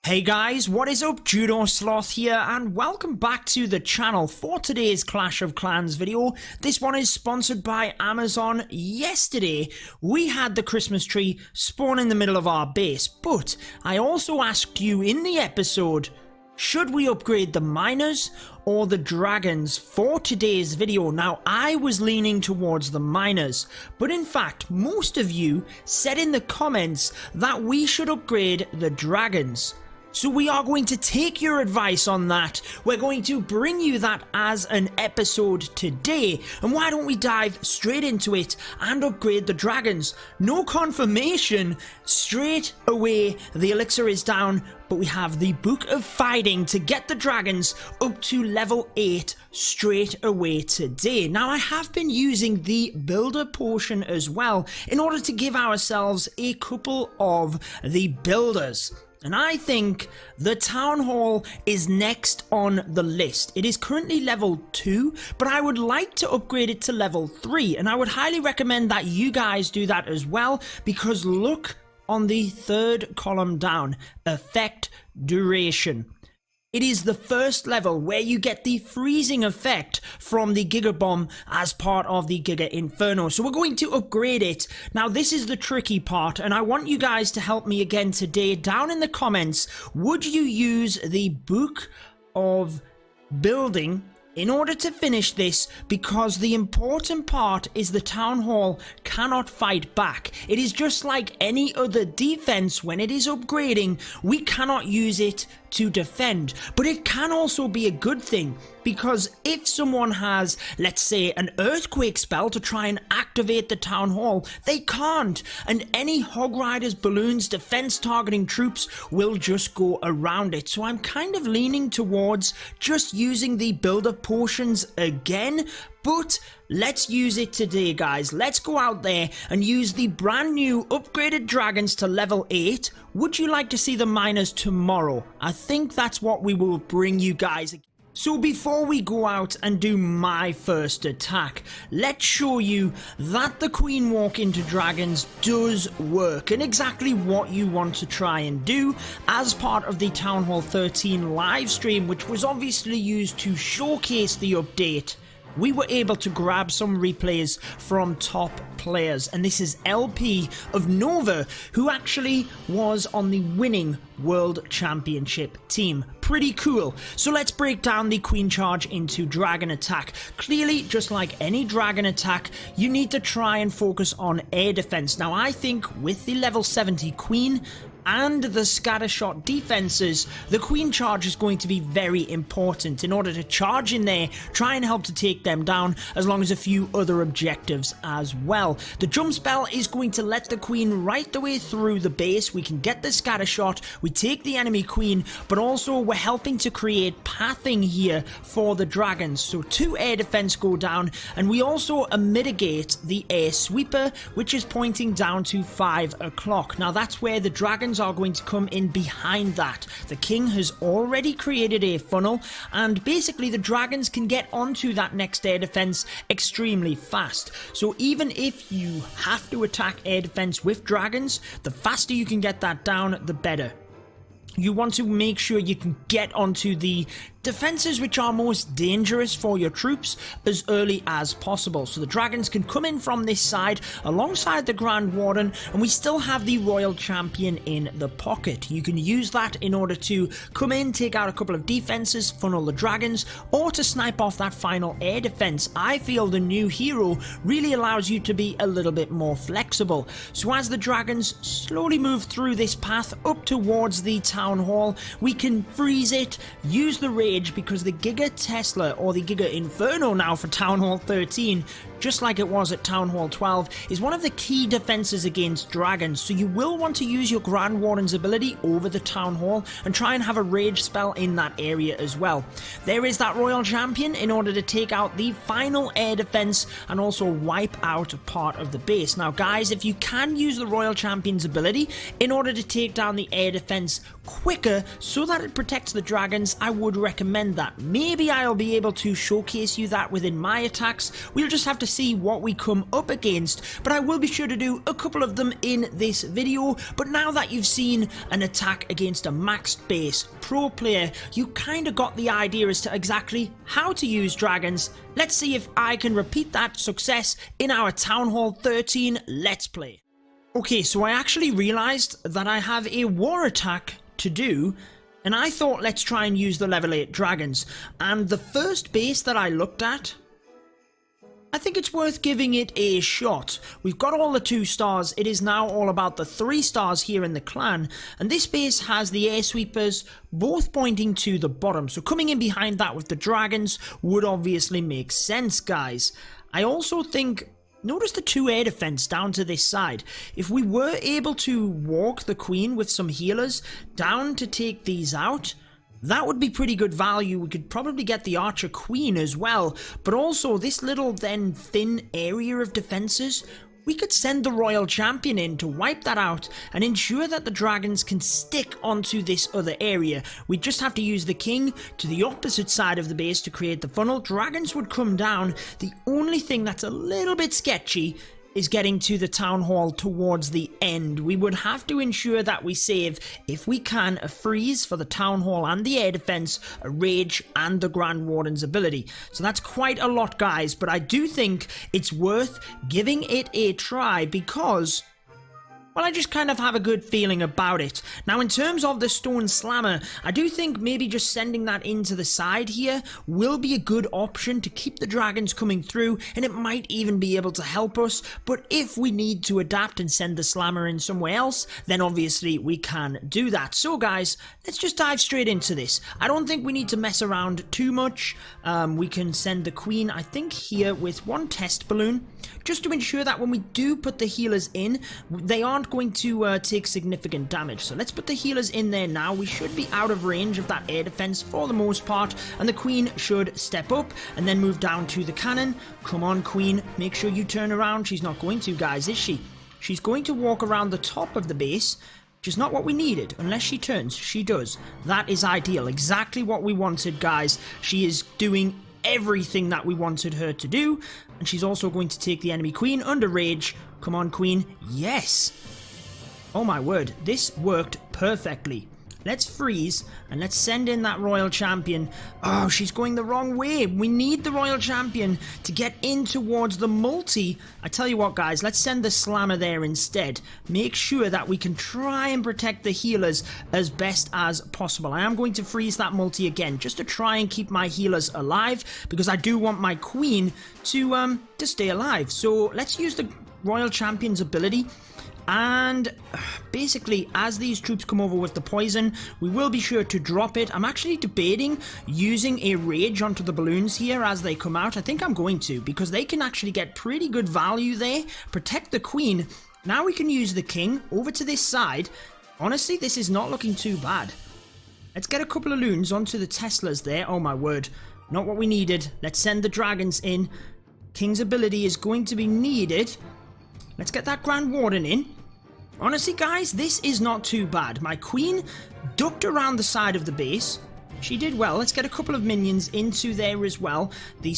Hey guys, what is up? Judo Sloth here, and welcome back to the channel for today's Clash of Clans video. This one is sponsored by Amazon. Yesterday, we had the Christmas tree spawn in the middle of our base, but I also asked you in the episode, should we upgrade the miners or the dragons for today's video? Now, I was leaning towards the miners, but in fact, most of you said in the comments that we should upgrade the dragons. So we are going to take your advice on that. We're going to bring you that as an episode today. And why don't we dive straight into it and upgrade the dragons? No confirmation, straight away the elixir is down, but we have the Book of Fighting to get the dragons up to level 8 straight away today. Now, I have been using the builder potion as well in order to give ourselves a couple of the builders. And I think the Town Hall is next on the list. It is currently level 2, but I would like to upgrade it to level 3. And I would highly recommend that you guys do that as well, because look on the third column down, effect duration. It is the first level where you get the freezing effect from the Giga Bomb as part of the Giga Inferno. So we're going to upgrade it. Now, this is the tricky part, and I want you guys to help me again today. Down in the comments, would you use the Book of Building in order to finish this? Because the important part is the Town Hall cannot fight back. It is just like any other defense. When it is upgrading, we cannot use it to defend, but it can also be a good thing, because if someone has, let's say, an earthquake spell to try and activate the Town Hall, they can't, and any Hog Riders, balloons, defense targeting troops will just go around it. So I'm kind of leaning towards just using the builder potions again, but let's use it today, guys. Let's go out there and use the brand new upgraded dragons to level 8. Would you like to see the miners tomorrow? I think that's what we will bring you guys. So before we go out and do my first attack, let's show you that the Queen Walk into Dragons does work, and exactly what you want to try and do as part of the Town Hall 13 live stream, which was obviously used to showcase the update. We were able to grab some replays from top players, and this is LP of Nova, who actually was on the winning World Championship team. Pretty cool. So let's break down the Queen Charge into Dragon Attack. Clearly, just like any Dragon Attack, you need to try and focus on air defense. Now, I think with the level 70 Queen and the scattershot defenses, the Queen Charge is going to be very important in order to charge in there, try and help to take them down, as long as a few other objectives as well. The jump spell is going to let the Queen right the way through the base. We can get the scattershot, we take the enemy Queen, but also we're helping to create pathing here for the dragons. So 2 air defense go down, and we also mitigate the air sweeper, which is pointing down to 5 o'clock. Now, that's where the dragons are going to come in behind that. The king has already created a funnel, and basically the dragons can get onto that next air defense extremely fast. So even if you have to attack air defense with dragons, the faster you can get that down, the better. You want to make sure you can get onto the defenses which are most dangerous for your troops as early as possible. So the dragons can come in from this side alongside the Grand Warden, and we still have the Royal Champion in the pocket. You can use that in order to come in, take out a couple of defenses, funnel the dragons, or to snipe off that final air defense. I feel the new hero really allows you to be a little bit more flexible. So as the dragons slowly move through this path up towards the Town Hall, we can freeze it, use the rage, because the Giga Tesla, or the Giga Inferno now for Town Hall 13, just like it was at Town Hall 12, is one of the key defenses against dragons. So you will want to use your Grand Warden's ability over the Town Hall and try and have a rage spell in that area as well. There is that Royal Champion in order to take out the final air defense and also wipe out part of the base. Now, guys, if you can use the Royal Champion's ability in order to take down the air defense quicker so that it protects the dragons, I would recommend recommend that. Maybe I'll be able to showcase you that within my attacks. We'll just have to see what we come up against, but I will be sure to do a couple of them in this video. But now that you've seen an attack against a maxed base pro player, you kind of got the idea as to exactly how to use dragons. Let's see if I can repeat that success in our Town Hall 13 Let's Play. Okay, so I actually realized that I have a war attack to do, and I thought let's try and use the level 8 dragons. And the first base that I looked at, I think it's worth giving it a shot. We've got all the 2 stars, it is now all about the 3 stars here in the clan, and this base has the air sweepers both pointing to the bottom, so coming in behind that with the dragons would obviously make sense, guys. I also think, notice the 2 air defense down to this side. If we were able to walk the queen with some healers down to take these out, that would be pretty good value. We could probably get the archer queen as well, but also this little then thin area of defenses, we could send the royal champion in to wipe that out and ensure that the dragons can stick onto this other area. We just have to use the king to the opposite side of the base to create the funnel. Dragons would come down. The only thing that's a little bit sketchy is getting to the town hall towards the end. We would have to ensure that we save, if we can, a freeze for the town hall and the air defense, a rage, and the Grand Warden's ability. So that's quite a lot, guys, but I do think it's worth giving it a try because, well, I just kind of have a good feeling about it. Now, in terms of the stone slammer, I do think maybe just sending that into the side here will be a good option to keep the dragons coming through, and it might even be able to help us. But if we need to adapt and send the slammer in somewhere else, then obviously we can do that. So guys, let's just dive straight into this. I don't think we need to mess around too much. We can send the queen, I think, here with 1 test balloon, just to ensure that when we do put the healers in, they aren't going to take significant damage. So let's put the healers in there now. We should be out of range of that air defense for the most part, and the queen should step up and then move down to the cannon. Come on, queen, make sure you turn around. She's not going to, guys, is she? She's going to walk around the top of the base, which is not what we needed. Unless she turns, she does. That is ideal, exactly what we wanted, guys. She is doing everything that we wanted her to do, and she's also going to take the enemy queen under rage. Come on, queen. Yes. Oh my word, this worked perfectly. Let's freeze and let's send in that royal champion. Oh, she's going the wrong way. We need the royal champion to get in towards the multi. I tell you what, guys, let's send the slammer there instead. Make sure that we can try and protect the healers as best as possible. I am going to freeze that multi again just to try and keep my healers alive, because I do want my queen to stay alive. So let's use the royal champion's ability. And basically, as these troops come over with the poison, we will be sure to drop it. I'm actually debating using a rage onto the balloons here as they come out. I think I'm going to, because they can actually get pretty good value there. Protect the queen. Now we can use the king over to this side. Honestly, this is not looking too bad. Let's get a couple of loons onto the Teslas there. Oh my word, not what we needed. Let's send the dragons in. King's ability is going to be needed. Let's get that Grand Warden in. Honestly, guys, this is not too bad. My queen ducked around the side of the base. She did well. Let's get a couple of minions into there as well. The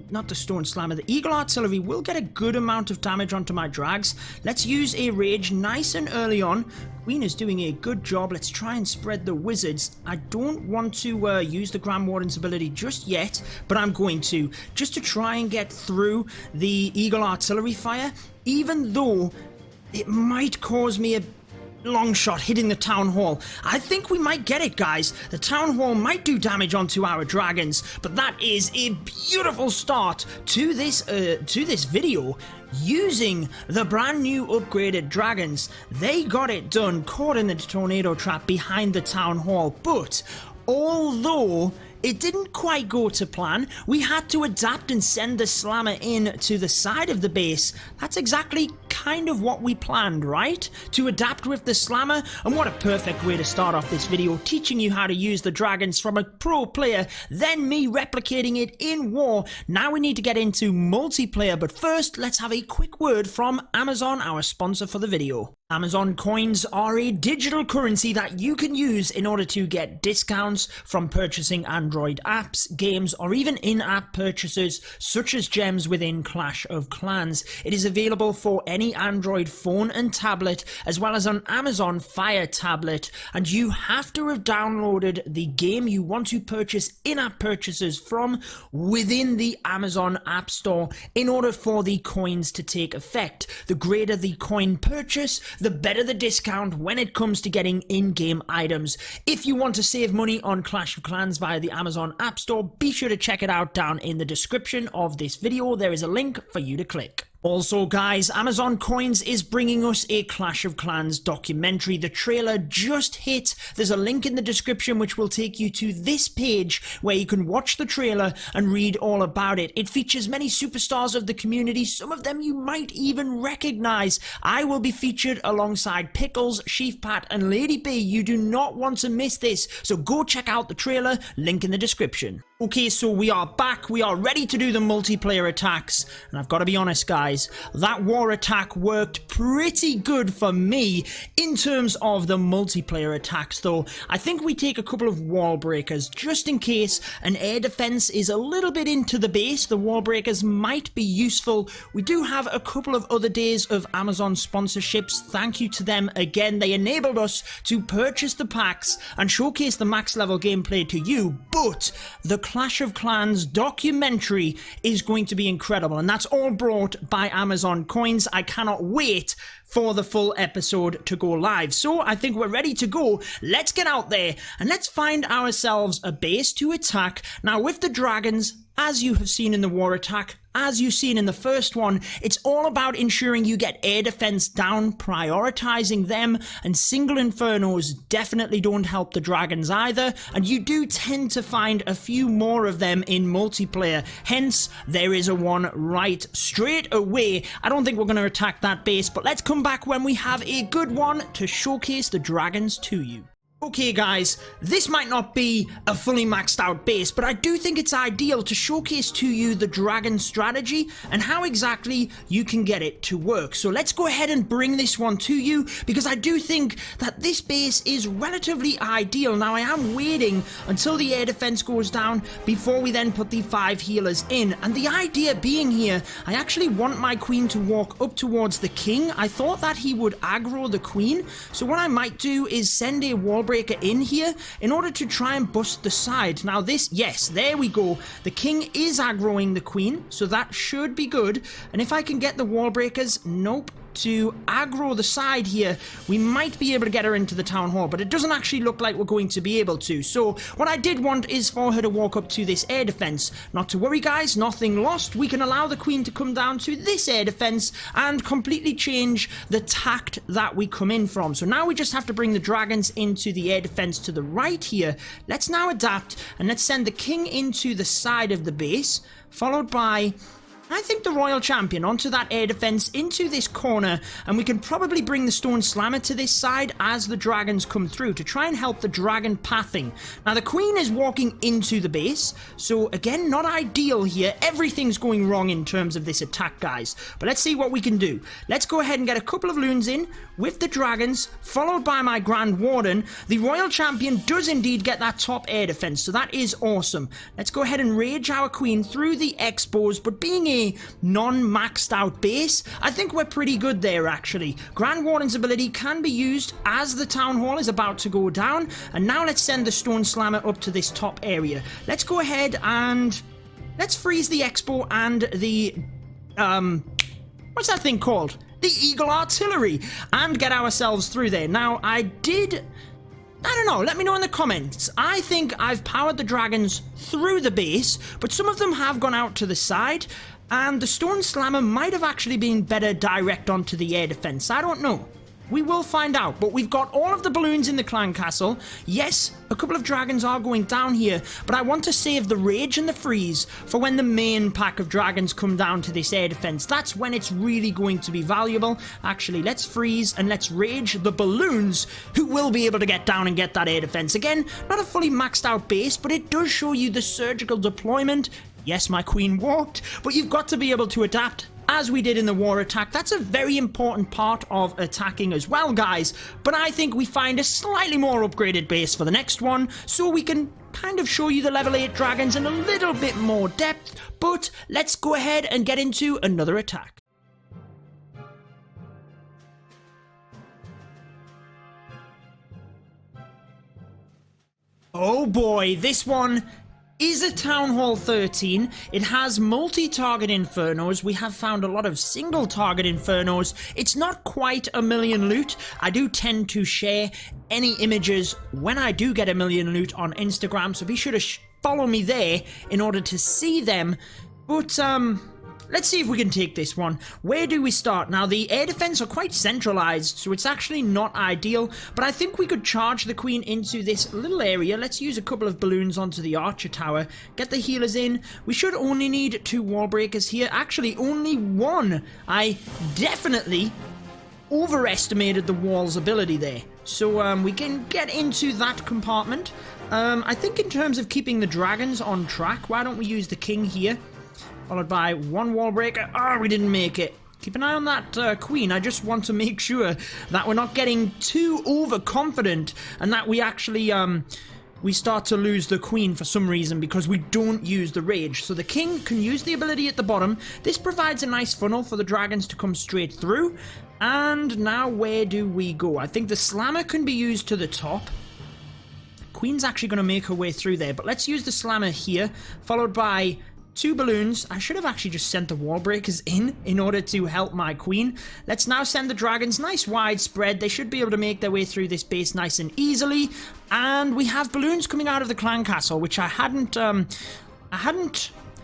not the stone slammer, the eagle artillery will get a good amount of damage onto my drags. Let's use a rage nice and early on. Queen is doing a good job. Let's try and spread the wizards. I don't want to use the Grand Warden's ability just yet, but I'm going to, just to try and get through the eagle artillery fire, even though it might cause me a long shot hitting the town hall. I think we might get it, guys. The town hall might do damage onto our dragons, but that is a beautiful start to this video. Using the brand new upgraded dragons, they got it done, caught in the tornado trap behind the town hall. But although it didn't quite go to plan, we had to adapt and send the slammer in to the side of the base. That's exactly kind of what we planned, right? To adapt with the slammer, and what a perfect way to start off this video, teaching you how to use the dragons from a pro player, then me replicating it in war. Now we need to get into multiplayer, but first let's have a quick word from Amazon, our sponsor for the video. Amazon coins are a digital currency that you can use in order to get discounts from purchasing Android apps, games, or even in-app purchases such as gems within Clash of Clans. It is available for any Android phone and tablet, as well as an Amazon Fire tablet, and you have to have downloaded the game you want to purchase in-app purchases from within the Amazon App Store in order for the coins to take effect. The greater the coin purchase, the better the discount when it comes to getting in-game items. If you want to save money on Clash of Clans via the Amazon App Store, be sure to check it out down in the description of this video. There is a link for you to click. Also guys, Amazon Coins is bringing us a Clash of Clans documentary. The trailer just hit. There's a link in the description which will take you to this page where you can watch the trailer and read all about it. It features many superstars of the community, some of them you might even recognize. I will be featured alongside Pickles, Sheafpat and Lady B. You do not want to miss this, so go check out the trailer, link in the description. Okay, so we are back, we are ready to do the multiplayer attacks, and I've got to be honest guys, that war attack worked pretty good for me in terms of the multiplayer attacks though. I think we take a couple of wall breakers just in case an air defense is a little bit into the base. The wall breakers might be useful. We do have a couple of other days of Amazon sponsorships. Thank you to them again. They enabled us to purchase the packs and showcase the max level gameplay to you, but the Clash of Clans documentary is going to be incredible, and that's all brought by Amazon Coins. I cannot wait for the full episode to go live. So I think we're ready to go. Let's get out there and let's find ourselves a base to attack. Now with the dragons, as you have seen in the war attack, as you've seen in the first one, it's all about ensuring you get air defense down, prioritizing them, and single infernos definitely don't help the dragons either, and you do tend to find a few more of them in multiplayer, hence there is a one right straight away. I don't think we're going to attack that base, but let's come back when we have a good one to showcase the dragons to you. Okay guys, this might not be a fully maxed out base, but I do think it's ideal to showcase to you the dragon strategy and how exactly you can get it to work. So let's go ahead and bring this one to you, because I do think that this base is relatively ideal. Now I am waiting until the air defense goes down before we then put the 5 healers in, and the idea being here, I actually want my queen to walk up towards the king. I thought that he would aggro the queen, so what I might do is send a wall breaker in here in order to try and bust the side. Now this, yes, there we go. The king is aggroing the queen, so that should be good. And if I can get the wall breakers, nope, to aggro the side here, we might be able to get her into the town hall, but it doesn't actually look like we're going to be able to. So what I did want is for her to walk up to this air defense. Not to worry guys, nothing lost. We can allow the queen to come down to this air defense and completely change the tact that we come in from. So now we just have to bring the dragons into the air defense to the right here. Let's now adapt and let's send the king into the side of the base, followed by, I think, the Royal Champion onto that air defense into this corner, and we can probably bring the Stone Slammer to this side as the dragons come through to try and help the dragon pathing. Now the queen is walking into the base, so again, not ideal here. Everything's going wrong in terms of this attack, guys, but let's see what we can do. Let's go ahead and get a couple of loons in with the dragons, followed by my Grand Warden. The Royal Champion does indeed get that top air defense, so that is awesome. Let's go ahead and rage our queen through the expos, but being a non-maxed out base, I think we're pretty good there actually. Grand Warden's ability can be used as the town hall is about to go down, and now let's send the Stone Slammer up to this top area. Let's go ahead and let's freeze the expo and the what's that thing called? The Eagle Artillery, and get ourselves through there. Now I don't know, let me know in the comments. I think I've powered the dragons through the base, but some of them have gone out to the side, and the Stone Slammer might have actually been better direct onto the air defense. I don't know. We will find out, but we've got all of the balloons in the clan castle. Yes, a couple of dragons are going down here, but I want to save the rage and the freeze for when the main pack of dragons come down to this air defense. That's when it's really going to be valuable. Actually, let's freeze and let's rage the balloons, who will be able to get down and get that air defense. Again, not a fully maxed out base, but it does show you the surgical deployment. Yes, my queen walked, but you've got to be able to adapt as we did in the war attack. That's a very important part of attacking as well, guys. But I think we find a slightly more upgraded base for the next one, so we can kind of show you the level 8 dragons in a little bit more depth. But let's go ahead and get into another attack. Oh boy, this one is a Town Hall 13. It has multi-target Infernos. We have found a lot of single-target Infernos. It's not quite a million loot. I do tend to share any images when I do get a million loot on Instagram, so be sure to follow me there in order to see them. But, let's see if we can take this one. Where do we start? Now, the air defense are quite centralized, so it's actually not ideal, but I think we could charge the queen into this little area. Let's use a couple of balloons onto the archer tower, get the healers in. We should only need 2 wall breakers here. Actually, only 1. I definitely overestimated the wall's ability there. So, we can get into that compartment. I think in terms of keeping the dragons on track, why don't we use the king here? Followed by 1 wall breaker. Oh, we didn't make it. Keep an eye on that queen. I just want to make sure that we're not getting too overconfident and that we actually we start to lose the queen for some reason because we don't use the rage. So the king can use the ability at the bottom. This provides a nice funnel for the dragons to come straight through. And now where do we go? I think the slammer can be used to the top. Queen's actually going to make her way through there, but let's use the slammer here, followed by 2 balloons. I should have actually just sent the wall breakers in order to help my queen. Let's now send the dragons nice wide spread. They should be able to make their way through this base nice and easily. And we have balloons coming out of the clan castle, which I hadn't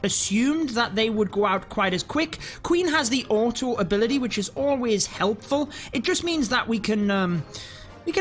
assumed that they would go out quite as quick. Queen has the auto ability, which is always helpful. It just means that we can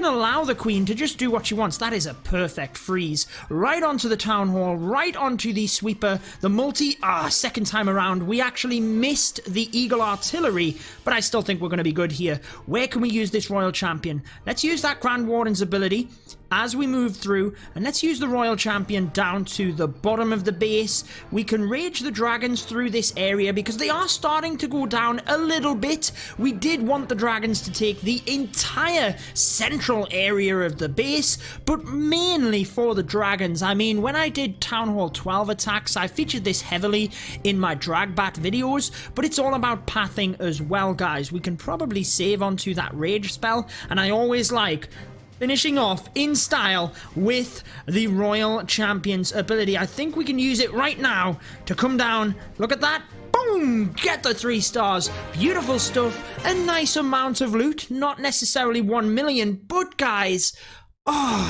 allow the queen to just do what she wants. That is a perfect freeze. Right onto the town hall, right onto the sweeper, the multi... second time around, we actually missed the eagle artillery, but I still think we're going to be good here. Where can we use this royal champion? Let's use that Grand Warden's ability as we move through, and let's use the royal champion down to the bottom of the base. We can rage the dragons through this area because they are starting to go down a little bit. We did want the dragons to take the entire central area of the base, but mainly for the dragons. I mean, when I did Town Hall 12 attacks, I featured this heavily in my Dragbat videos, but it's all about pathing as well, guys. We can probably save onto that rage spell, and I always like finishing off in style with the Royal Champion's ability. I think we can use it right now to come down. Look at that. Boom! Get the 3 stars. Beautiful stuff. A nice amount of loot. Not necessarily 1 million, but guys,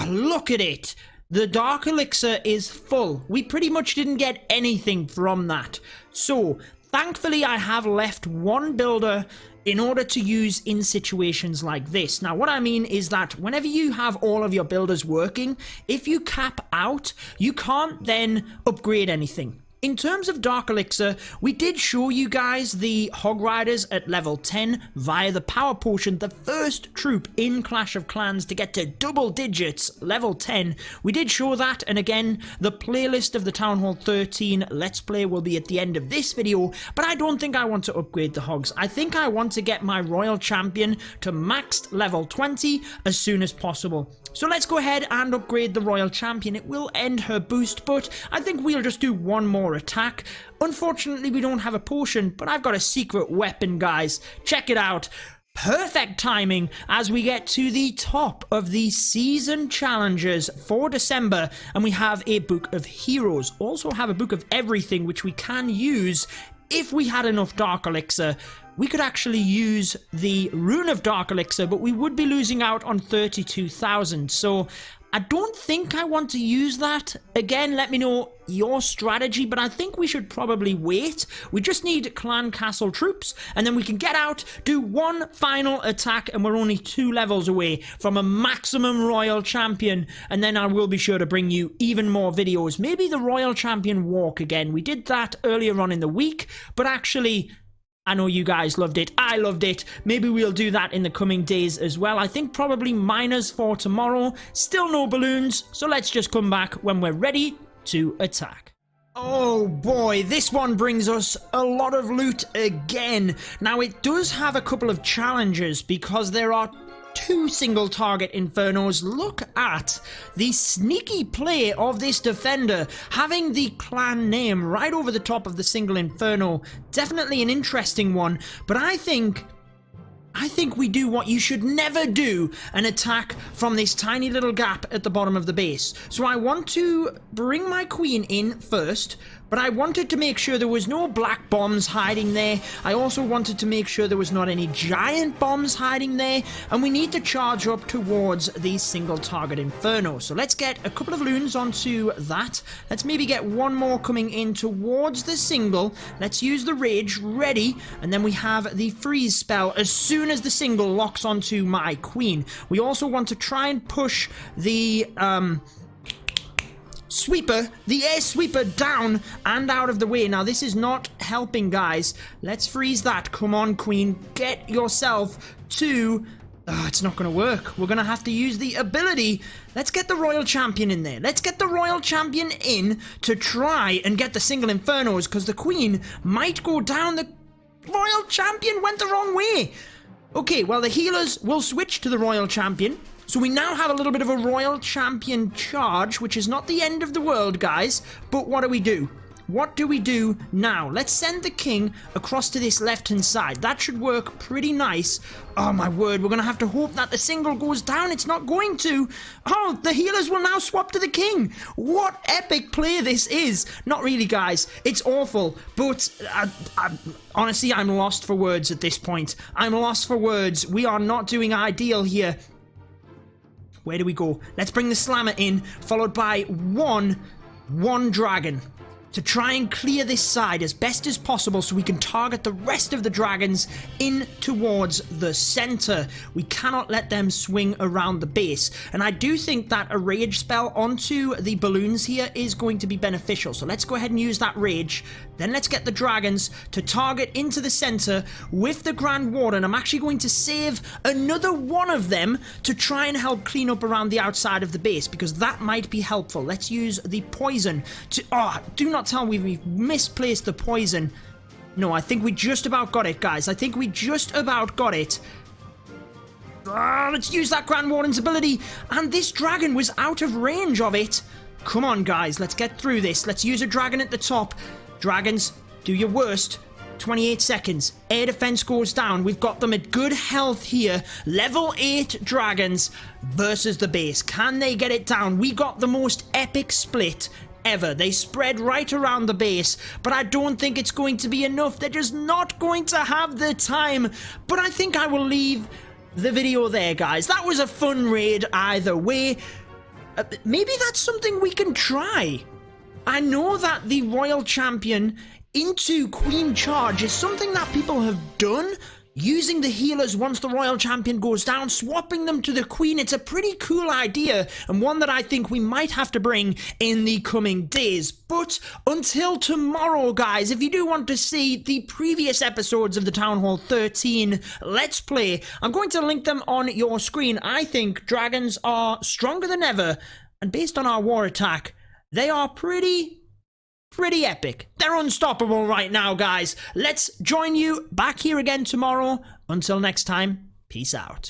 look at it. The Dark Elixir is full. We pretty much didn't get anything from that. So, thankfully, I have left 1 builder in order to use in situations like this. Now, what I mean is that whenever you have all of your builders working, if you cap out, you can't then upgrade anything. In terms of Dark Elixir, we did show you guys the Hog Riders at level 10 via the Power Potion, the first troop in Clash of Clans to get to double digits, level 10. We did show that, and again, the playlist of the Town Hall 13 Let's Play will be at the end of this video, but I don't think I want to upgrade the Hogs. I think I want to get my Royal Champion to maxed level 20 as soon as possible. So let's go ahead and upgrade the Royal Champion. It will end her boost, but I think we'll just do 1 more attack. Unfortunately, we don't have a potion, but I've got a secret weapon, guys. Check it out. Perfect timing as we get to the top of the season challenges for December, and we have a Book of Heroes. Also have a Book of Everything, which we can use if we had enough Dark Elixir. We could actually use the Rune of Dark Elixir, but we would be losing out on 32,000. So I don't think I want to use that. Again, let me know your strategy, but I think we should probably wait. We just need clan castle troops, and then we can get out, do 1 final attack, and we're only 2 levels away from a maximum Royal Champion, and then I will be sure to bring you even more videos. Maybe the Royal Champion walk again. We did that earlier on in the week, but actually, I know you guys loved it. I loved it. Maybe we'll do that in the coming days as well. I think probably miners for tomorrow. Still no balloons, so let's just come back when we're ready to attack. Oh boy, this one brings us a lot of loot again. Now it does have a couple of challenges because there are two single target Infernos. Look at the sneaky play of this defender, having the clan name right over the top of the single Inferno. Definitely an interesting one, but I think we do what you should never do, an attack from this tiny little gap at the bottom of the base. So I want to bring my queen in first, but I wanted to make sure there was no black bombs hiding there. I also wanted to make sure there was not any giant bombs hiding there, and we need to charge up towards the single target Inferno. So let's get a couple of loons onto that. Let's maybe get one more coming in towards the single. Let's use the rage, ready, and then we have the freeze spell as soon as the single locks onto my queen. We also want to try and push the sweeper, the air sweeper, down and out of the way. Now this is not helping, guys. Let's freeze that. Come on, queen, get yourself to... it's not going to work. We're going to have to use the ability. Let's get the royal champion in there. Let's get the royal champion in to try and get the single Infernos, because the queen might go down. The royal champion went the wrong way. Okay, well, the healers will switch to the royal champion. So we now have a little bit of a royal champion charge, which is not the end of the world, guys. But what do we do? What do we do now? Let's send the king across to this left-hand side. That should work pretty nice. Oh, my word. We're going to have to hope that the single goes down. It's not going to. Oh, the healers will now swap to the king. What epic play this is. Not really, guys. It's awful. But honestly, I'm lost for words at this point. I'm lost for words. We are not doing ideal here. Where do we go? Let's bring the slammer in, followed by one dragon, to try and clear this side as best as possible so we can target the rest of the dragons in towards the center. We cannot let them swing around the base. And I do think that a rage spell onto the balloons here is going to be beneficial. So let's go ahead and use that rage. Then let's get the dragons to target into the center with the Grand Warden. I'm actually going to save another one of them to try and help clean up around the outside of the base, because that might be helpful. Let's use the poison to... Oh, do not tell me we've misplaced the poison. No, I think we just about got it, guys. I think we just about got it. Let's use that Grand Warden's ability. And this dragon was out of range of it. Come on, guys. Let's get through this. Let's use a dragon at the top. Dragons, do your worst. 28 seconds. Air defense goes down. We've got them at good health here. Level 8 dragons versus the base. Can they get it down? We got the most epic split ever. They spread right around the base, but I don't think it's going to be enough. They're just not going to have the time. But I think I will leave the video there, guys. That was a fun raid either way. Maybe that's something we can try. I know that the royal champion into queen charge is something that people have done, using the healers once the royal champion goes down, swapping them to the queen. It's a pretty cool idea, and one that I think we might have to bring in the coming days. But until tomorrow, guys, if you do want to see the previous episodes of the Town Hall 13 Let's Play, I'm going to link them on your screen. I think dragons are stronger than ever, and based on our war attack, they are pretty epic. They're unstoppable right now, guys. Let's join you back here again tomorrow. Until next time, peace out.